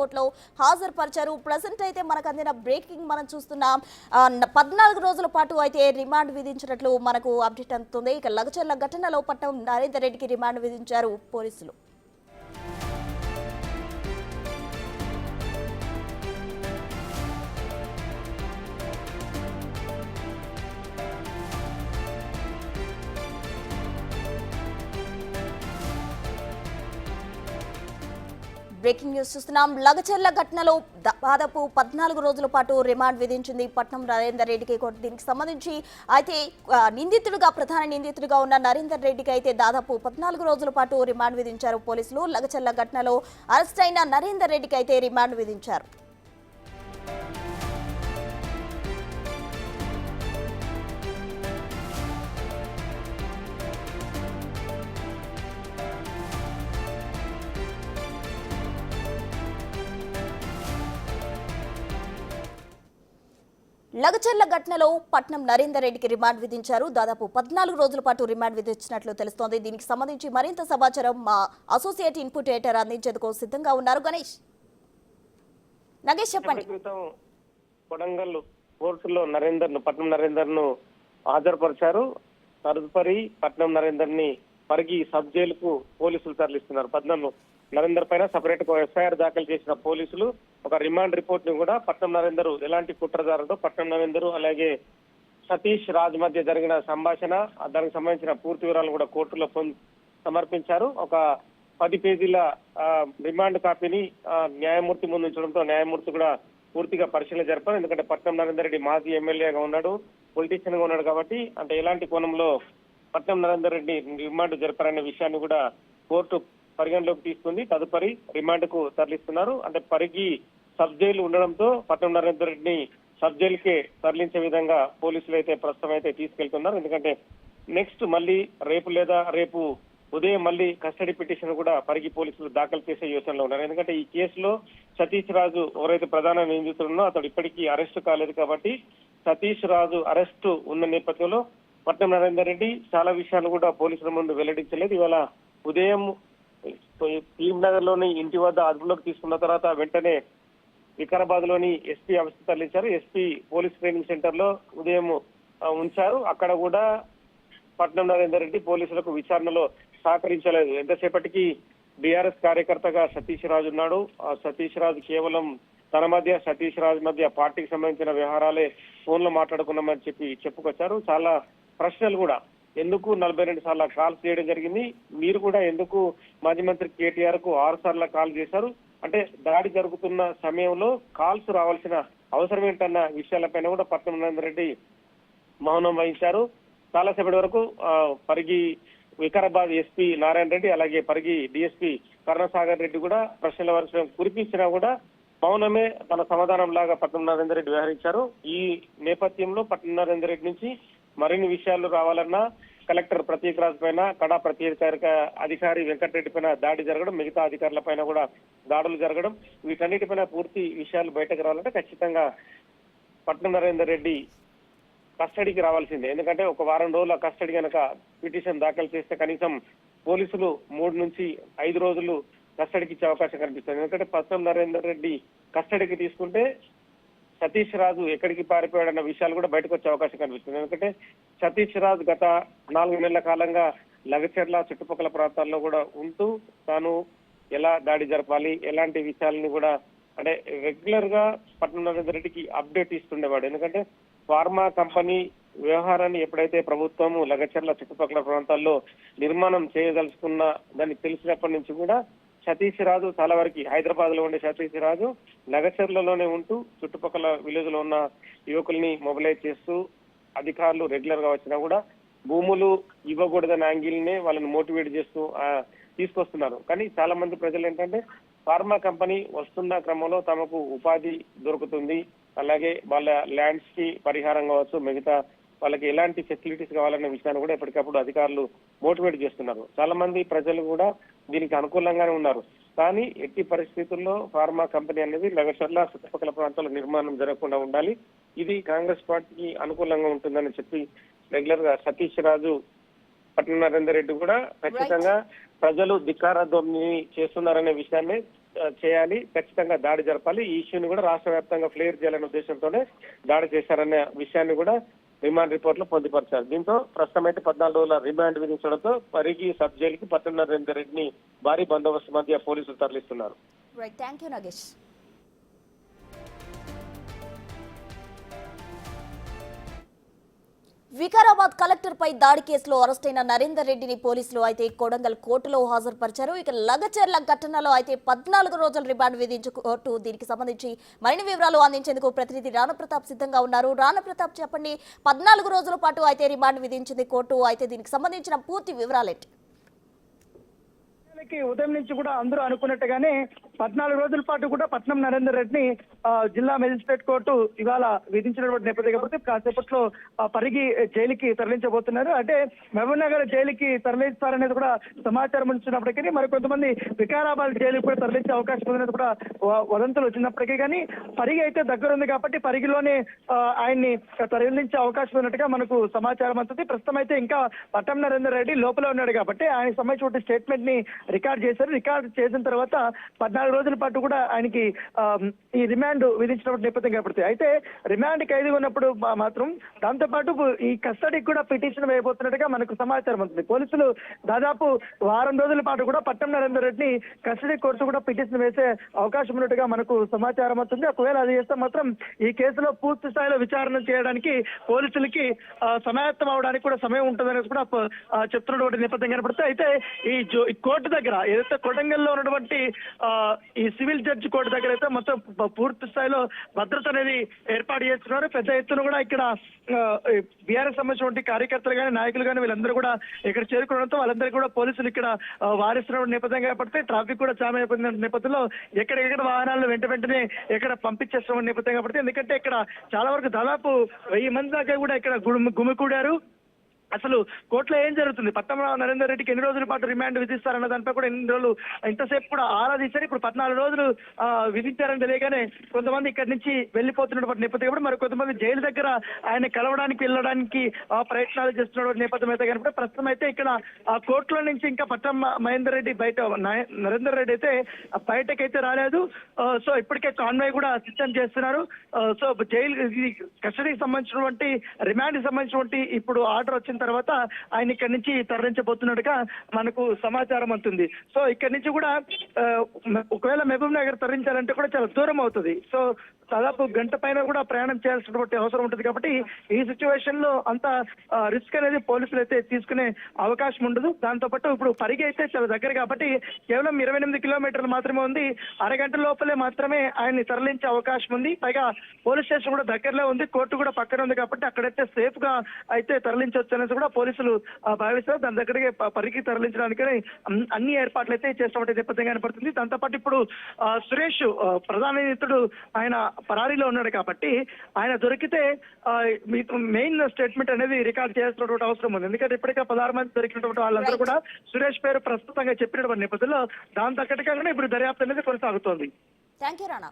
కోర్టులో హాజరుపరిచారు. ప్రెసెంట్ అయితే మనకు అందిన బ్రేకింగ్ మనం చూస్తున్నాం. 14 రోజుల పాటు అయితే రిమాండ్ విధించినట్లు మనకు అప్డేట్ అందుతుంది. ఇక లగచర్ల ఘటనలో పట్నం నరేందర్ రెడ్డికి రిమాండ్ విధించారు పోలీసులు. బ్రేకింగ్ న్యూస్ చూస్తున్నాం. లగచర్ల ఘటనలో దాదాపు 14 రోజుల పాటు రిమాండ్ విధించింది పట్నం నరేందర్ రెడ్డికి కోర్టు. దీనికి సంబంధించి అయితే ప్రధాన నిందితుడిగా ఉన్న నరేందర్ రెడ్డికి అయితే దాదాపు 14 రోజుల పాటు రిమాండ్ విధించారు పోలీసులు. లగచర్ల ఘటనలో అరెస్ట్ అయిన నరేందర్ రెడ్డికి అయితే రిమాండ్ విధించారు. లగచర్ల ఘటనలో పట్నం నరేందర్ రెడ్డికి రిమాండ్ విధించారు. దాదాపు 14 రోజుల పాటు రిమాండ్ విధించినట్లు తెలుస్తోంది. దీనికి సంబంధించి మరింత సమాచారం మా అసోసియేట్ ఇన్పుట్ ఎడిటర్ అందించేందుకు సిద్ధంగా ఉన్నారు. నగేష్ చెప్పండి. కొడంగల్ కోర్టులో పట్నం నరేందర్ ను హాజరుపరిచారు. తదుపరి పట్నం నరేందర్ ని పరిగి సబ్ జైలుకు పోలీసులు తరలిస్తున్నారు. పట్నం నరేందర్ పైన సపరేట్ ఎఫ్ఐఆర్ దాఖలు చేసిన పోలీసులు ఒక రిమాండ్ రిపోర్ట్ ని కూడా పట్నం నరేందర్ ఎలాంటి కుట్రదారుతో పట్నం నరేందర్ అలాగే సతీష్ రాజ్ మధ్య జరిగిన సంభాషణ దానికి సంబంధించిన పూర్తి వివరాలు కూడా కోర్టులో సమర్పించారు. ఒక 10 పేజీల రిమాండ్ కాపీని న్యాయమూర్తి ముందు ఉంచడంతో న్యాయమూర్తి కూడా పూర్తిగా పరిశీలన జరిపారు. ఎందుకంటే పట్నం నరేందర్ రెడ్డి మాజీ ఎమ్మెల్యేగా ఉన్నాడు, పొలిటీషియన్ గా ఉన్నాడు కాబట్టి అంటే ఎలాంటి కోణంలో పట్నం నరేందర్ రెడ్డి రిమాండ్ జరిపారనే విషయాన్ని కూడా కోర్టు పరిగణలోకి తీసుకుంది. తదుపరి రిమాండ్ కు తరలిస్తున్నారు. అంటే పరిగి సబ్ జైలు ఉండడంతో పట్నం నరేందర్ రెడ్డిని సబ్ జైలుకే తరలించే విధంగా పోలీసులు అయితే ప్రస్తుతం అయితే తీసుకెళ్తున్నారు. ఎందుకంటే నెక్స్ట్ మళ్ళీ రేపు ఉదయం మళ్ళీ కస్టడీ పిటిషన్ కూడా పరిగి పోలీసులు దాఖలు చేసే యోచనలో ఉన్నారు. ఎందుకంటే ఈ కేసులో సతీష్ రాజు ఎవరైతే ప్రధాన నిందితుడున్నో అతడు ఇప్పటికీ అరెస్టు కాలేదు కాబట్టి సతీష్ రాజు అరెస్టు ఉన్న నేపథ్యంలో పట్నం నరేందర్ రెడ్డి చాలా విషయాలు కూడా పోలీసుల ముందు వెల్లడించలేదు. ఇవాళ ఉదయం ఫిల్మ్ నగర్ లోని ఇంటి వద్ద అదుపులోకి తీసుకున్న తర్వాత వెంటనే వికారాబాద్ లోని ఎస్పీ ఆఫీస్ తరలించారు. ఎస్పీ పోలీస్ ట్రైనింగ్ సెంటర్ లో ఉదయం ఉంచారు. అక్కడ కూడా పట్నం నరేందర్ రెడ్డి పోలీసులకు విచారణలో సహకరించలేదు. ఎంతసేపటికి బీఆర్ఎస్ కార్యకర్తగా సతీష్ రాజు ఉన్నాడు. ఆ సతీష్ రాజు కేవలం సతీష్ రాజు మధ్య పార్టీకి సంబంధించిన వ్యవహారాలే ఫోన్ లో మాట్లాడుకున్నామని చెప్పుకొచ్చారు. చాలా ప్రశ్నలు కూడా ఎందుకు 42 సార్లు కాల్స్ చేయడం జరిగింది, మీరు కూడా ఎందుకు మాజీ మంత్రి కేటీఆర్ కు 6 సార్లు కాల్ చేశారు, అంటే దాడి జరుగుతున్న సమయంలో కాల్స్ రావాల్సిన అవసరం ఏంటన్న విషయాలపైన కూడా పట్నం నరేందర్ రెడ్డి మౌనం వహించారు. చాలాసేపటి వరకు పరిగి వికారాబాద్ ఎస్పీ నారాయణ రెడ్డి అలాగే పరిగి డిఎస్పీ కరుణసాగర్ రెడ్డి కూడా ప్రశ్నల వర్షం కురిపించినా కూడా మౌనమే తన సమాధానం లాగా పట్నం నరేందర్ రెడ్డి వ్యవహరించారు. ఈ నేపథ్యంలో పట్నం నరేందర్ రెడ్డి నుంచి మరిన్ని విషయాలు రావాలన్నా కలెక్టర్ ప్రతీక్ రాజ్ పైన, కడా ప్రత్యేక అధికారి వెంకటరెడ్డి పైన దాడి జరగడం, మిగతా అధికారుల పైన కూడా దాడులు జరగడం, వీటన్నిటిపైన పూర్తి విషయాలు బయటకు రావాలంటే ఖచ్చితంగా పట్నం నరేందర్ రెడ్డి కస్టడీకి రావాల్సిందే. ఎందుకంటే ఒక వారం రోజుల కస్టడీ కనుక పిటిషన్ దాఖలు చేస్తే కనీసం పోలీసులు 3 నుంచి 5 రోజులు కస్టడీకి ఇచ్చే అవకాశం కనిపిస్తుంది. ఎందుకంటే పట్నం నరేందర్ రెడ్డి కస్టడీకి తీసుకుంటే సతీష్ రాజు ఎక్కడికి పారిపోయాడన్న విషయాలు కూడా బయటకు వచ్చే అవకాశం కనిపిస్తుంది. ఎందుకంటే సతీష్ రాజు గత 4 నెలల కాలంగా లగచర్ల చుట్టుపక్కల ప్రాంతాల్లో కూడా ఉంటూ తాను ఎలా దాడి జరపాలి, ఎలాంటి విషయాలని కూడా అంటే రెగ్యులర్ గా పట్నం నరేందర్ రెడ్డికి అప్డేట్ ఇస్తుండేవాడు. ఎందుకంటే ఫార్మా కంపెనీ వ్యవహారాన్ని ఎప్పుడైతే ప్రభుత్వము లగచర్ల చుట్టుపక్కల ప్రాంతాల్లో నిర్మాణం చేయదలుచుకున్న దాన్ని తెలిసినప్పటి నుంచి కూడా సతీష్ రాజు చాలా వరకు హైదరాబాద్ లో ఉండే సతీష్ రాజు నగచర్లలోనే ఉంటూ చుట్టుపక్కల విలేజ్ లో ఉన్న యువకుల్ని మొబిలైజ్ చేస్తూ అధికారులు రెగ్యులర్ గా వచ్చినా కూడా భూములు ఇవ్వకూడదన్న యాంగిల్ నే వాళ్ళని మోటివేట్ చేస్తూ తీసుకొస్తున్నారు. కానీ చాలా మంది ప్రజలు ఏంటంటే ఫార్మా కంపెనీ వస్తున్న క్రమంలో తమకు ఉపాధి దొరుకుతుంది, అలాగే వాళ్ళ ల్యాండ్స్ కి పరిహారం కావచ్చు, మిగతా వాళ్ళకి ఎలాంటి ఫెసిలిటీస్ కావాలన్న విషయాన్ని కూడా ఎప్పటికప్పుడు అధికారులు మోటివేట్ చేస్తున్నారు. చాలా మంది ప్రజలు కూడా దీనికి అనుకూలంగానే ఉన్నారు. కానీ ఎట్టి పరిస్థితుల్లో ఫార్మా కంపెనీ అనేది లగచర్ల చుట్టుపక్కల ప్రాంతాల్లో నిర్మాణం జరగకుండా ఉండాలి, ఇది కాంగ్రెస్ పార్టీకి అనుకూలంగా ఉంటుందని చెప్పి రెగ్యులర్ గా సతీష్ రాజు, పట్నం నరేందర్ రెడ్డి కూడా ఖచ్చితంగా ప్రజలు ధిక్కార ధ్వని చేస్తున్నారనే విషయాన్ని చేయాలి, ఖచ్చితంగా దాడి జరపాలి. ఈ ఇష్యూని కూడా రాష్ట్ర వ్యాప్తంగా ఫ్లేర్ చేయాలనే ఉద్దేశంతోనే దాడి చేశారనే విషయాన్ని కూడా రిమాండ్ రిపోర్ట్ లో పొందుపరిచారు. దీంతో ప్రస్తుతం అయితే 14 రోజుల రిమాండ్ విధించడంతో పరిగి సబ్ జైలుకి పట్టణ నరేందర్ రెడ్డిని భారీ బందోబస్తు మధ్య పోలీసులు తరలిస్తున్నారు. Right, thank you Nagesh. Vikarabad collector పై దాడి కేసులో అరెస్టైన నరేందర్ రెడ్డిని పోలీసులు అయితే కొడంగల్ కోర్టులో హాజరుపరిచారు. ఇక లగచర్ల ఘటనలో అయితే 14 రోజుల రిమాండ్ విధించు కోర్టు. దీనికి సంబంధించి మరిన్ని వివరాలు అందించేందుకు ప్రతినిధి రాణా ప్రతాప్ సిద్ధంగా ఉన్నారు. రాణా ప్రతాప్, చెప్పండి, 14 రోజుల పాటు అయితే రిమాండ్ విధించింది కోర్టు. అయితే దీనికి సంబంధించిన పూర్తి వివరాలేంటి? ఉదయం నుంచి కూడా అందరూ అనుకున్నట్టుగానే 14 రోజుల పాటు కూడా పట్నం నరేందర్ రెడ్డిని జిల్లా మెజిస్ట్రేట్ కోర్టు ఇవాళ విధించినటువంటి నేపథ్యం కాబట్టి కాసేపట్లో పరిగి జైలుకి తరలించబోతున్నారు. అంటే మహబూబ్ నగర్ జైలుకి తరలిస్తారనేది కూడా సమాచారం వచ్చినప్పటికీ మరికొంతమంది వికారాబాద్ జైలుకి కూడా తరలించే అవకాశం ఉందనేది కూడా వదంతులు వచ్చినప్పటికీ కానీ పరిగి అయితే దగ్గర ఉంది కాబట్టి పరిగిలోనే ఆయన్ని తరలించే అవకాశం ఉన్నట్టుగా మనకు సమాచారం అందుతుంది. ప్రస్తుతం అయితే ఇంకా పట్నం నరేందర్ రెడ్డి లోపల ఉన్నాడు కాబట్టి ఆయన సంబంధించిన స్టేట్మెంట్ ని రికార్డ్ చేశారు. రికార్డ్ చేసిన తర్వాత 14 రోజుల పాటు కూడా ఆయనకి ఈ రిమాండ్ విధించినప్పుడు నేపథ్యం కనపడుతుంది. అయితే రిమాండ్ ఖైదీగా ఉన్నప్పుడు మాత్రం దాంతో పాటు ఈ కస్టడీకి కూడా పిటిషన్ వేయబోతున్నట్టుగా మనకు సమాచారం ఉంటుంది. పోలీసులు దాదాపు వారం రోజుల పాటు కూడా పట్నం నరేందర్ రెడ్డిని కస్టడీ కోర్టు కూడా పిటిషన్ వేసే అవకాశం ఉన్నట్టుగా మనకు సమాచారం అవుతుంది. ఒకవేళ అది చేస్తే మాత్రం ఈ కేసులో పూర్తి స్థాయిలో విచారణ చేయడానికి పోలీసులకి సమాయత్తం అవడానికి కూడా సమయం ఉంటుందనేది కూడా చెప్తున్నటువంటి నేపథ్యం కనపడుతుంది. అయితే ఈ కోర్టు దగ్గర ఏదైతే కొడంగల్లో ఉన్నటువంటి ఈ సివిల్ జడ్జి కోర్టు దగ్గర అయితే మొత్తం పూర్తి స్థాయిలో భద్రత అనేది ఏర్పాటు చేస్తున్నారు. పెద్ద ఎత్తున కూడా ఇక్కడ బీఆర్ఎస్ సంబంధించిన కార్యకర్తలు కానీ నాయకులు కానీ వీళ్ళందరూ కూడా ఇక్కడ చేరుకోవడంతో వాళ్ళందరికీ కూడా పోలీసులు ఇక్కడ వారిస్తున్న నేపథ్యంగా పడితే ట్రాఫిక్ కూడా జామ్ అయిపోయిన నేపథ్యంలో ఎక్కడెక్కడ వాహనాలను వెంటనే ఇక్కడ పంపించేస్తున్న నేపథ్యంగా పడితే ఎందుకంటే ఇక్కడ చాలా వరకు దాదాపు 1000 మంది దాకా కూడా ఇక్కడ గుమికూడారు. అసలు కోర్టులో ఏం జరుగుతుంది, పట్నం నరేందర్ రెడ్డికి ఎన్ని రోజుల పాటు రిమాండ్ విధిస్తారన్న దానిపై కూడా ఎన్ని రోజులు ఇంతసేపు కూడా ఆరాధించారు. ఇప్పుడు 14 రోజులు విధించారని తెలియగానే కొంతమంది ఇక్కడి నుంచి వెళ్ళిపోతున్నటువంటి నేపథ్యం కూడా మరి కొంతమంది జైలు దగ్గర ఆయన కలవడానికి వెళ్ళడానికి ప్రయత్నాలు చేస్తున్న నేపథ్యం అయితే కనుక ప్రస్తుతం అయితే ఇక్కడ ఆ కోర్టులో నుంచి ఇంకా పట్నం మహేందర్ రెడ్డి నరేందర్ రెడ్డి అయితే బయటకైతే రాలేదు. సో ఇప్పటికే కాన్వాయ్ కూడా సిస్టమ్ చేస్తున్నారు. సో జైలు కస్టడీకి సంబంధించినటువంటి రిమాండ్ కి సంబంధించినటువంటి ఇప్పుడు ఆర్డర్ వచ్చిన తర్వాత ఆయన ఇక్కడి నుంచి తరలించబోతున్నట్టుగా మనకు సమాచారం అవుతుంది. సో ఇక్కడి నుంచి కూడా ఒకవేళ మహబూబ్ నగర్ తరలించాలంటే కూడా చాలా దూరం అవుతుంది. సో దాదాపు గంట పైన కూడా ప్రయాణం చేయాల్సినటువంటి అవసరం ఉంటుంది కాబట్టి ఈ సిచ్యువేషన్ లో అంత రిస్క్ అనేది పోలీసులు అయితే తీసుకునే అవకాశం ఉండదు. దాంతో పాటు ఇప్పుడు పరిగి అయితే చాలా దగ్గర కాబట్టి కేవలం 28 కిలోమీటర్లు మాత్రమే ఉంది. అరగంట లోపలే మాత్రమే ఆయన్ని తరలించే అవకాశం ఉంది. పైగా పోలీస్ స్టేషన్ కూడా దగ్గరలో ఉంది, కోర్టు కూడా పక్కన ఉంది కాబట్టి అక్కడైతే సేఫ్ గా అయితే తరలించవచ్చు అనేసి కూడా పోలీసులు భావిస్తారు. దాని దగ్గరికి పరిగి తరలించడానికి అన్ని ఏర్పాట్లు అయితే చేస్తున్నటువంటి నేపథ్యం కనపడుతుంది. దాంతో పాటు ఇప్పుడు సురేష్ ప్రధాన నిందితుడు ఆయన పరారీలో ఉన్నాడు కాబట్టి ఆయన దొరికితే మెయిన్ స్టేట్మెంట్ అనేది రికార్డ్ చేయాల్సినటువంటి అవసరం ఉంది. ఎందుకంటే ఇప్పటికే 16 మంది దొరికినటువంటి వాళ్ళందరూ కూడా సురేష్ పేరు ప్రస్తుతంగా చెప్పినటువంటి నేపథ్యంలో దాని తగ్గట్టుగానే ఇప్పుడు దర్యాప్తు అనేది కొనసాగుతోంది. Thank you Rana.